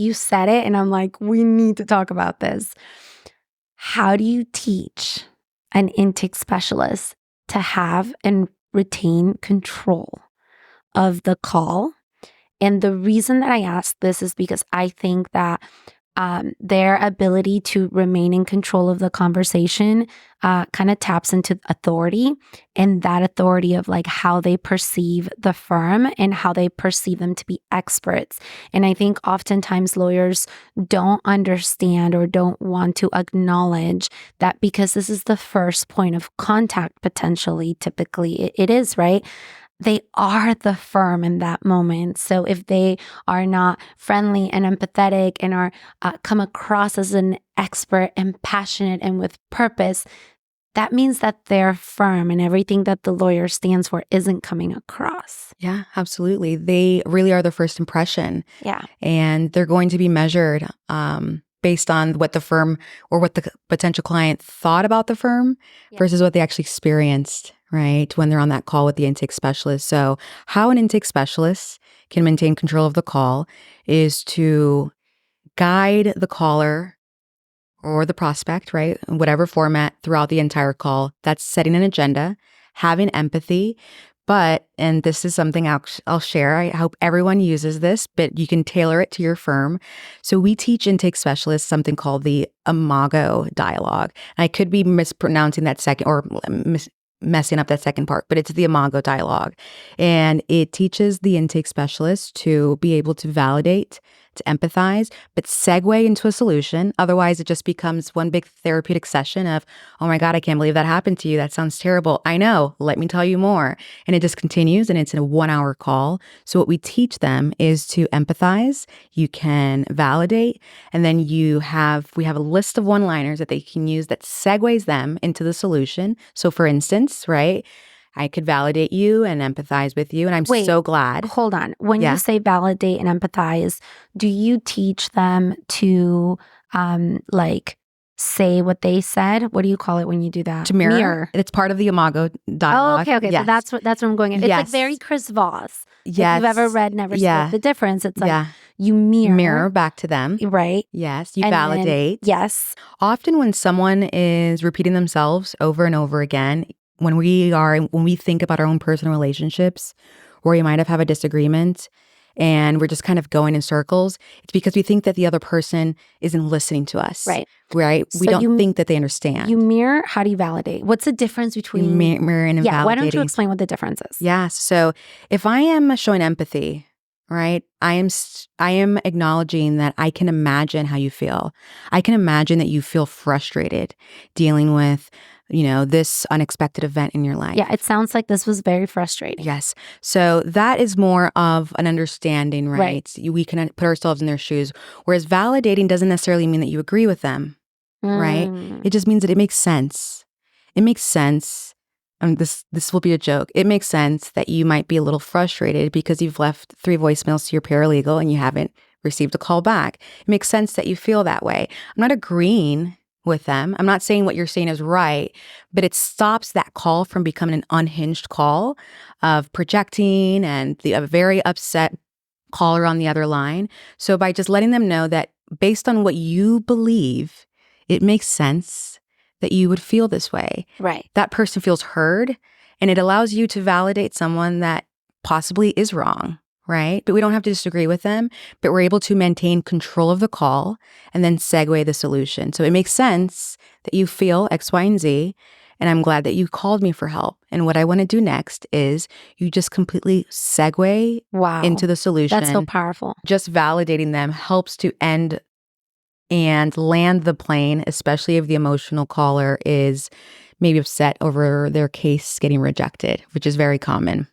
you said it and I'm like, we need to talk about this. How do you teach an intake specialist to have and retain control of the call? And the reason that I ask this is because I think that their ability to remain in control of the conversation kind of taps into authority, and that authority of like how they perceive the firm and how they perceive them to be experts. And I think oftentimes lawyers don't understand or don't want to acknowledge that because this is the first point of contact potentially, typically it is, right? They are the firm in that moment. So if they are not friendly and empathetic and are come across as an expert and passionate and with purpose, that means that their firm and everything that the lawyer stands for isn't coming across. Yeah, absolutely. They really are the first impression. Yeah. And they're going to be measured based on what the firm or what the potential client thought about the firm versus what they actually experienced, right, when they're on that call with the intake specialist. So how an intake specialist can maintain control of the call is to guide the caller or the prospect, right, in whatever format throughout the entire call. That's setting an agenda, having empathy. But, and this is something I'll share, I hope everyone uses this, but you can tailor it to your firm. So we teach intake specialists something called the Imago dialogue. And I could be mispronouncing that second or messing up that second part, but it's the Imago dialogue. And it teaches the intake specialist to be able to validate, to empathize, but segue into a solution. Otherwise, it just becomes one big therapeutic session of, oh my God, I can't believe that happened to you. That sounds terrible. I know. Let me tell you more. And it just continues, and it's in a 1-hour call. So what we teach them is to empathize. You can validate, and then we have a list of one-liners that they can use that segues them into the solution. So for instance, right, I could validate you and empathize with you, and I'm so glad. Hold on. When you say validate and empathize, do you teach them to like say what they said? What do you call it when you do that? To mirror. It's part of the Imago dialogue. Oh, okay. Yes. So that's what I'm going at. It's like very Chris Voss. Yes. If you've ever read Never Split the Difference, it's like you mirror back to them. Right. Yes. You validate. Yes. Often when someone is repeating themselves over and over again, when we think about our own personal relationships, where we might have a disagreement and we're just kind of going in circles, it's because we think that the other person isn't listening to us. Right. So we don't think that they understand. You mirror. How do you validate? What's the difference between mirroring and validating? Why don't you explain what the difference is? Yes. So if I am showing empathy, right, I am acknowledging that I can imagine how you feel. I can imagine that you feel frustrated dealing with this unexpected event in your life. Yeah, it sounds like this was very frustrating. Yes. So that is more of an understanding, right? We can put ourselves in their shoes. Whereas validating doesn't necessarily mean that you agree with them, right? It just means that it makes sense. It makes sense. And this will be a joke. It makes sense that you might be a little frustrated because you've left 3 voicemails to your paralegal and you haven't received a call back. It makes sense that you feel that way. I'm not agreeing with them. I'm not saying what you're saying is right, but it stops that call from becoming an unhinged call of projecting and a very upset caller on the other line. So by just letting them know that based on what you believe, it makes sense that you would feel this way. Right. That person feels heard, and it allows you to validate someone that possibly is wrong. Right? But we don't have to disagree with them, but we're able to maintain control of the call and then segue the solution. So it makes sense that you feel X, Y, and Z, and I'm glad that you called me for help. And what I want to do next is you just completely segue into the solution. That's so powerful. Just validating them helps to end and land the plane, especially if the emotional caller is maybe upset over their case getting rejected, which is very common.